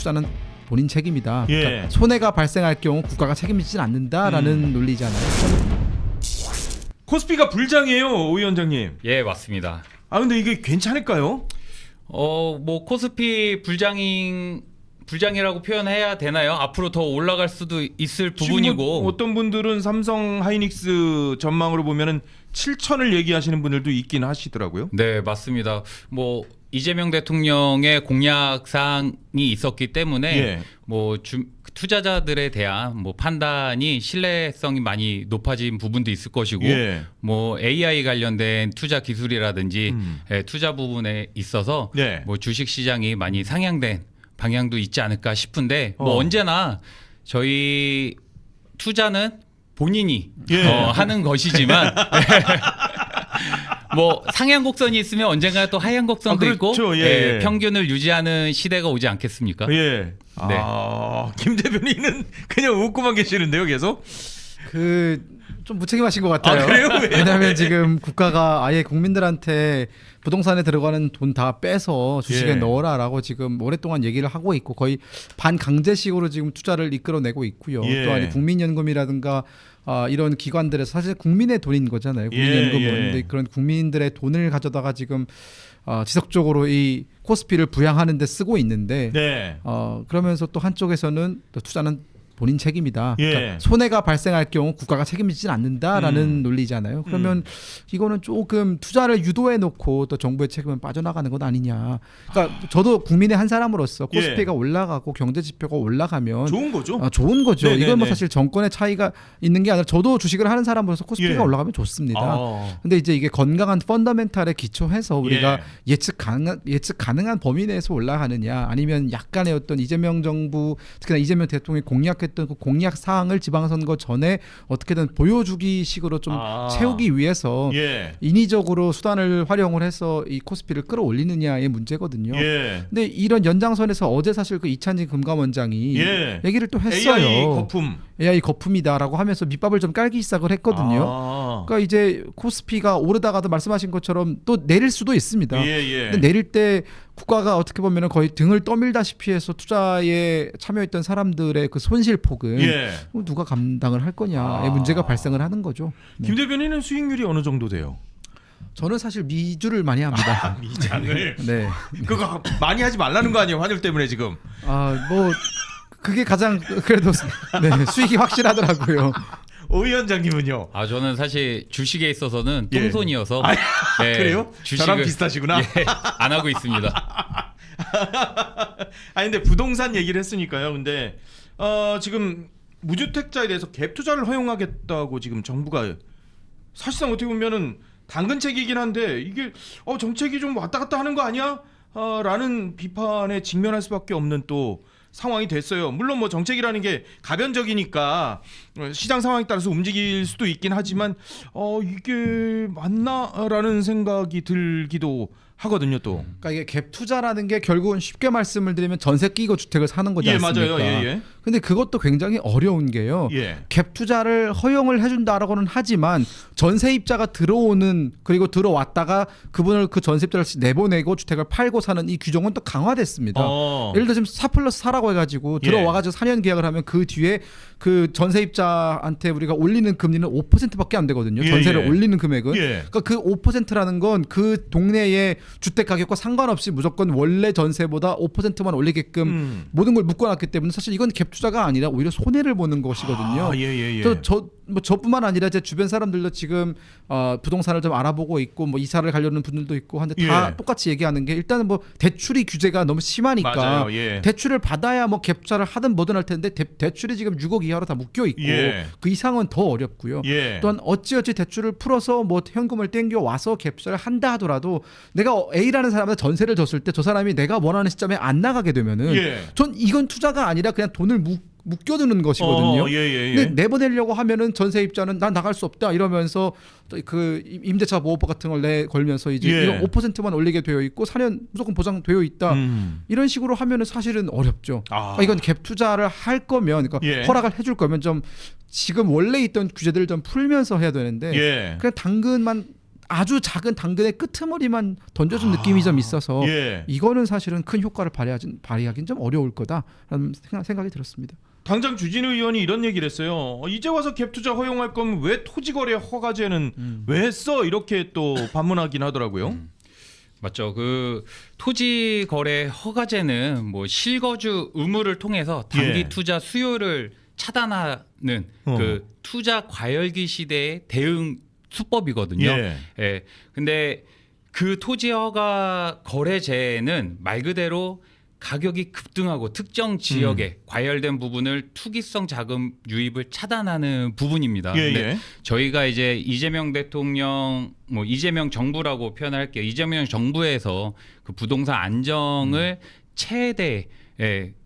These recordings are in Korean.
투자는 본인 책임이다. 예. 그러니까 손해가 발생할 경우 국가가 책임지진 않는다라는 논리잖아요. 코스피가 불장이에요, 오 위원장님. 예, 맞습니다. 아 근데 이게 괜찮을까요? 뭐 코스피 불장이라고 표현해야 되나요? 앞으로 더 올라갈 수도 있을 부분이고. 뭐 어떤 분들은 삼성 하이닉스 전망으로 보면은 7천을 얘기하시는 분들도 있긴 하시더라고요. 네, 맞습니다. 뭐 이재명 대통령의 공약 사항이 있었기 때문에 예. 뭐 투자자들에 대한 뭐 판단이 신뢰성이 많이 높아진 부분도 있을 것이고 예. 뭐 AI 관련된 투자 기술이라든지 투자 부분에 있어서 네. 뭐 주식 시장이 많이 상향된 방향도 있지 않을까 싶은데 뭐 언제나 저희 투자는 본인이 예. 하는 것이지만 뭐 상향 곡선이 있으면 언젠가 또 하향 곡선도 그렇죠. 있고 예. 평균을 유지하는 시대가 오지 않겠습니까? 예. 네. 김 대변인은 그냥 웃고만 계시는데요, 계속. 좀 무책임하신 것 같아요. 아, 그래요? 왜냐하면 지금 국가가 아예 국민들한테 부동산에 들어가는 돈 다 빼서 주식에 예. 넣어라라고 지금 오랫동안 얘기를 하고 있고 거의 반강제식으로 지금 투자를 이끌어내고 있고요. 예. 또한 국민연금이라든가 이런 기관들에서 사실 국민의 돈인 거잖아요. 국민연금은. 예. 근데 그런 국민들의 돈을 가져다가 지금 지속적으로 이 코스피를 부양하는 데 쓰고 있는데 네. 그러면서 또 한쪽에서는 또 투자는 본인 책임이다. 예. 그러니까 손해가 발생할 경우 국가가 책임지진 않는다라는 논리잖아요. 그러면 이거는 조금 투자를 유도해 놓고 또 정부의 책임은 빠져나가는 것 아니냐. 그러니까 저도 국민의 한 사람으로서 코스피가 올라가고 경제 지표가 올라가면 좋은 거죠. 좋은 거죠. 네네네. 이건 뭐 사실 정권의 차이가 있는 게 아니라 저도 주식을 하는 사람으로서 코스피가 예. 올라가면 좋습니다. 근데 이제 이게 건강한 펀더멘탈에 기초해서 우리가 예측 가능한 범위 내에서 올라가느냐 아니면 약간의 어떤 이재명 정부 특히나 이재명 대통령이 공약했던 그 공약 사항을 지방선거 전에 어떻게든 보여주기 식으로 좀 채우기 위해서 예. 인위적으로 수단을 활용을 해서 이 코스피를 끌어올리느냐의 문제거든요. 예. 근데 이런 연장선에서 어제 사실 그 이찬진 금감원장이 예. 얘기를 또 했어요. AI 거품. 거품이다라고 하면서 밑밥을 좀 깔기 시작을 했거든요. 그러니까 이제 코스피가 오르다가도 말씀하신 것처럼 또 내릴 수도 있습니다. 근데 내릴 때 국가가 어떻게 보면 거의 등을 떠밀다시피 해서 투자에 참여했던 사람들의 그 손실폭은 누가 감당을 할 거냐의 문제가 발생을 하는 거죠. 김 대변인은 수익률이 어느 정도 돼요? 저는 사실 미주를 많이 합니다. 미장을. 네. 그거 많이 하지 말라는 거 아니에요? 환율 때문에 지금. 뭐 그게 가장 그래도 수익이 확실하더라고요. 오 위원장님은요? 저는 사실 주식에 있어서는 똥손이어서 그래요? 저랑 비슷하시구나. 안 하고 있습니다. 근데 부동산 얘기를 했으니까요. 근데 지금 무주택자에 대해서 갭 투자를 허용하겠다고 지금 정부가 사실상 어떻게 보면은 당근책이긴 한데 이게 정책이 좀 왔다 갔다 하는 거 아니야? 라는 비판에 직면할 수밖에 없는 또 상황이 됐어요. 물론 뭐 정책이라는 게 가변적이니까 시장 상황에 따라서 움직일 수도 있긴 하지만 이게 맞나라는 생각이 들기도 하거든요. 또. 그러니까 이게 갭 투자라는 게 결국은 쉽게 말씀을 드리면 전세 끼고 주택을 사는 거지 않습니까? 맞아요. 근데 그것도 굉장히 어려운 게요. 갭 투자를 허용을 해준다라고는 하지만 전세입자가 들어오는 그리고 들어왔다가 그분을 그 전세입자를 내보내고 주택을 팔고 사는 이 규정은 또 강화됐습니다. 예를 들어 지금 4+4라고 해가지고 들어와가지고 4년 계약을 하면 그 뒤에 그 전세입자한테 우리가 올리는 금리는 5%밖에 안 되거든요. 전세를 올리는 금액은. 그러니까 그 5%라는 건 그 동네의 주택 가격과 상관없이 무조건 원래 전세보다 5%만 올리게끔 모든 걸 묶어놨기 때문에 사실 이건 갭 투자가 아니라 오히려 손해를 보는 것이거든요. 저뿐만 아니라 제 주변 사람들도 지금 부동산을 좀 알아보고 있고 뭐 이사를 가려는 분들도 있고 한데 다 똑같이 얘기하는 게 일단은 뭐 대출이 규제가 너무 심하니까 대출을 받아야 뭐 갭 투자를 하든 뭐든 할 텐데 대출이 지금 6억 이하로 다 묶여 있고 그 이상은 더 어렵고요. 또한 어찌어찌 대출을 풀어서 뭐 현금을 땡겨 와서 갭 투자를 한다 하더라도 내가 A라는 사람한테 전세를 줬을 때 저 사람이 내가 원하는 시점에 안 나가게 되면은 전 이건 투자가 아니라 그냥 돈을 묶여두는 것이거든요. 근데 내보내려고 하면은 전세입자는 난 나갈 수 없다 이러면서 그 임대차 보호법 같은 걸 걸면서 이제 이런 5%만 올리게 되어 있고 4년 무조건 보장되어 있다. 이런 식으로 하면은 사실은 어렵죠. 그러니까 이건 갭 투자를 할 거면 그러니까 허락을 해줄 거면 좀 지금 원래 있던 규제들을 좀 풀면서 해야 되는데 그냥 당근만 아주 작은 당근의 끄트머리만 던져준 느낌이 좀 있어서 예. 이거는 사실은 큰 효과를 발휘하기는 좀 어려울 거다라는 생각이 들었습니다. 당장 주진우 의원이 이런 얘기를 했어요. 이제 와서 갭 투자 허용할 거면 왜 토지거래 허가제는 왜 했어? 이렇게 또 반문하긴 하더라고요. 맞죠. 그 토지 거래 허가제는 뭐 실거주 의무를 통해서 단기 예. 투자 수요를 차단하는 그 투자 과열기 시대의 대응 수법이거든요. 예. 예. 근데 그 토지 허가 거래제는 말 그대로 가격이 급등하고 특정 지역에 과열된 부분을 투기성 자금 유입을 차단하는 부분입니다. 예, 근데 예. 저희가 이제 이재명 대통령 뭐 이재명 정부라고 표현할게요. 이재명 정부에서 그 부동산 안정을 최대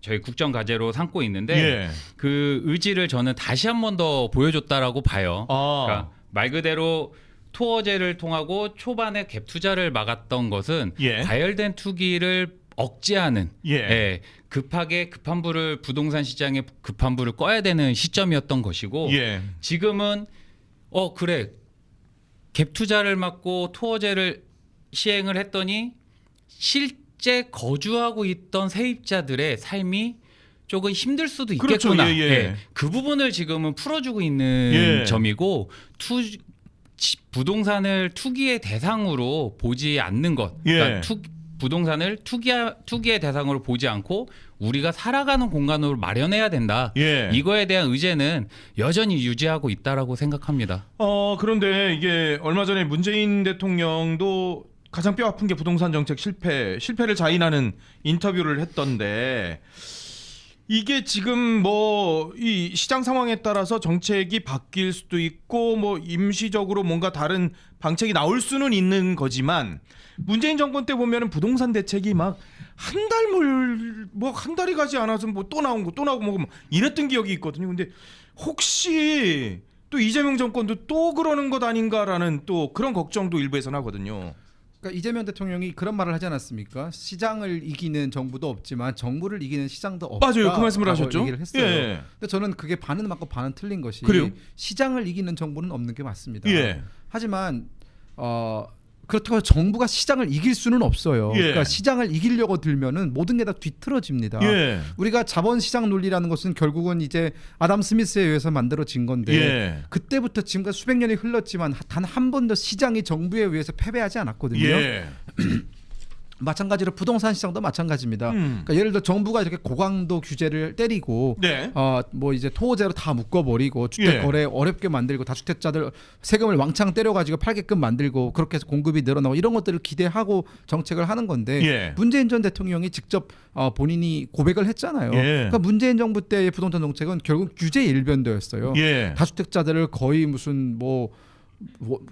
저희 국정 과제로 삼고 있는데 예. 그 의지를 저는 다시 한 번 더 보여줬다라고 봐요. 그러니까 말 그대로 토어제를 통하고 초반에 갭 투자를 막았던 것은 예. 과열된 투기를 억제하는 예. 급하게 급한 불을 부동산 시장에 급한 불을 꺼야 되는 시점이었던 것이고 예. 지금은 그래 갭 투자를 막고 토어제를 시행을 했더니 실제 거주하고 있던 세입자들의 삶이 조금 힘들 수도 그렇죠. 있겠구나. 예, 예. 그 부분을 지금은 풀어주고 있는 예. 점이고 부동산을 투기의 대상으로 보지 않는 것. 그러니까 부동산을 투기의 대상으로 보지 않고 우리가 살아가는 공간으로 마련해야 된다. 예. 이거에 대한 의제는 여전히 유지하고 있다라고 생각합니다. 그런데 이게 얼마 전에 문재인 대통령도 가장 뼈 아픈 게 부동산 정책 실패를 자인하는 인터뷰를 했던데 이게 지금 뭐 이 시장 상황에 따라서 정책이 바뀔 수도 있고 뭐 임시적으로 뭔가 다른 방책이 나올 수는 있는 거지만 문재인 정권 때 보면은 부동산 대책이 막 한 달이 가지 않아서 뭐 또 나온 거 또 나오고 뭐 이랬던 기억이 있거든요. 근데 혹시 또 이재명 정권도 또 그러는 것 아닌가라는 또 그런 걱정도 일부에서는 하거든요. 그러니까 이재명 대통령이 그런 말을 하지 않았습니까? 시장을 이기는 정부도 없지만 정부를 이기는 시장도 없다. 맞아요. 그 말씀을 하셨죠. 얘기를 했어요. 예. 근데 저는 그게 반은 맞고 반은 틀린 것이 그래요? 시장을 이기는 정부는 없는 게 맞습니다. 예. 하지만 그렇다고 해서 정부가 시장을 이길 수는 없어요. 예. 그러니까 시장을 이기려고 들면은 모든 게 다 뒤틀어집니다. 예. 우리가 자본시장 논리라는 것은 결국은 이제 아담 스미스에 의해서 만들어진 건데 예. 그때부터 지금까지 수백 년이 흘렀지만 단 한 번도 시장이 정부에 의해서 패배하지 않았거든요. 예. 마찬가지로 부동산 시장도 마찬가지입니다. 그러니까 예를 들어 정부가 이렇게 고강도 규제를 때리고 네. 뭐 이제 토호제로 다 묶어버리고 주택 예. 거래 어렵게 만들고 다주택자들 세금을 왕창 때려가지고 팔게끔 만들고 그렇게 해서 공급이 늘어나고 이런 것들을 기대하고 정책을 하는 건데 예. 문재인 전 대통령이 직접 본인이 고백을 했잖아요. 예. 그러니까 문재인 정부 때의 부동산 정책은 결국 규제 일변도였어요. 예. 다주택자들을 거의 무슨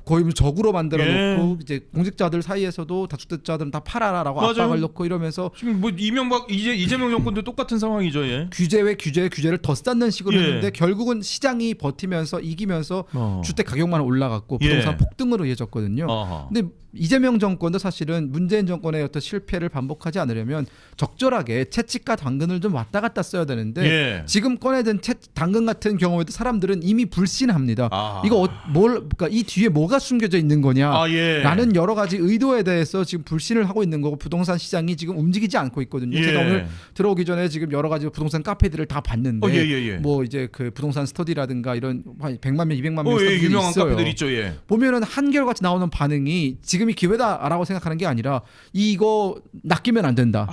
거의 적으로 만들어 놓고 이제 공직자들 사이에서도 다주택자들은 다 팔아라라고 맞아요. 압박을 넣고 이러면서 지금 뭐 이재명 정권도 똑같은 상황이죠. 예. 규제를 더 쌓는 식으로 예. 했는데 결국은 시장이 버티면서 이기면서 주택 가격만 올라갔고 부동산 예. 폭등으로 이어졌거든요. 근데 이재명 정권도 사실은 문재인 정권의 어떤 실패를 반복하지 않으려면 적절하게 채찍과 당근을 좀 왔다 갔다 써야 되는데 예. 지금 꺼내든 당근 같은 경우에도 사람들은 이미 불신합니다. 아. 이거 그러니까 이 뒤에 뭐가 숨겨져 있는 거냐? 예. 라는 여러 가지 의도에 대해서 지금 불신을 하고 있는 거고 부동산 시장이 지금 움직이지 않고 있거든요. 예. 제가 오늘 들어오기 전에 지금 여러 가지 부동산 카페들을 다 봤는데 예. 뭐 이제 그 부동산 스터디라든가 이런 100만 명, 200만 명 스터디들이 유명한 있어요. 카페들 있죠. 예. 보면은 한결같이 나오는 반응이 지금이 기회다라고 생각하는 게 아니라 이거 낚이면 안 된다.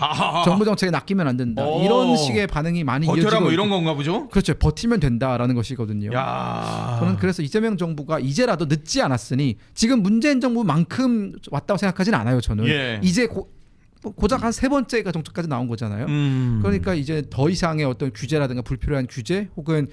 정부 정책에 낚이면 안 된다. 이런 식의 반응이 많이 버텨라 이어지고 뭐 이런 건가 보죠. 그렇죠. 버티면 된다라는 것이거든요. 야. 저는 그래서 이재명 정부가 이제라도 늦지 않았으니 지금 문재인 정부만큼 왔다고 생각하진 않아요. 저는 예. 이제 고작 한 3번째가 정책까지 나온 거잖아요. 그러니까 이제 더 이상의 어떤 규제라든가 불필요한 규제 혹은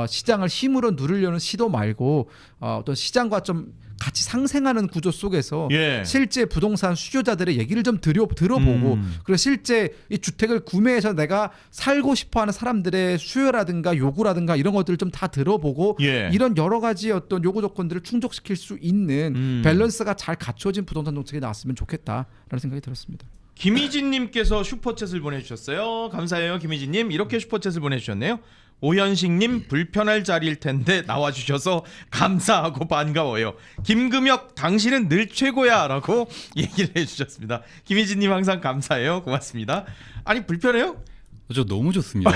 시장을 힘으로 누르려는 시도 말고 어떤 시장과 좀 같이 상생하는 구조 속에서 예. 실제 부동산 수요자들의 얘기를 좀 들어보고 그리고 실제 이 주택을 구매해서 내가 살고 싶어하는 사람들의 수요라든가 요구라든가 이런 것들을 좀 다 들어보고 예. 이런 여러 가지 어떤 요구 조건들을 충족시킬 수 있는 밸런스가 잘 갖춰진 부동산 정책이 나왔으면 좋겠다라는 생각이 들었습니다. 김희진님께서 슈퍼챗을 보내주셨어요. 감사해요, 김희진님. 이렇게 슈퍼챗을 보내주셨네요. 오현식님, 불편할 자리일 텐데 나와주셔서 감사하고 반가워요. 김금혁, 당신은 늘 최고야라고 얘기를 해주셨습니다. 김희진님 항상 감사해요. 고맙습니다. 아니 불편해요? 저 너무 좋습니다.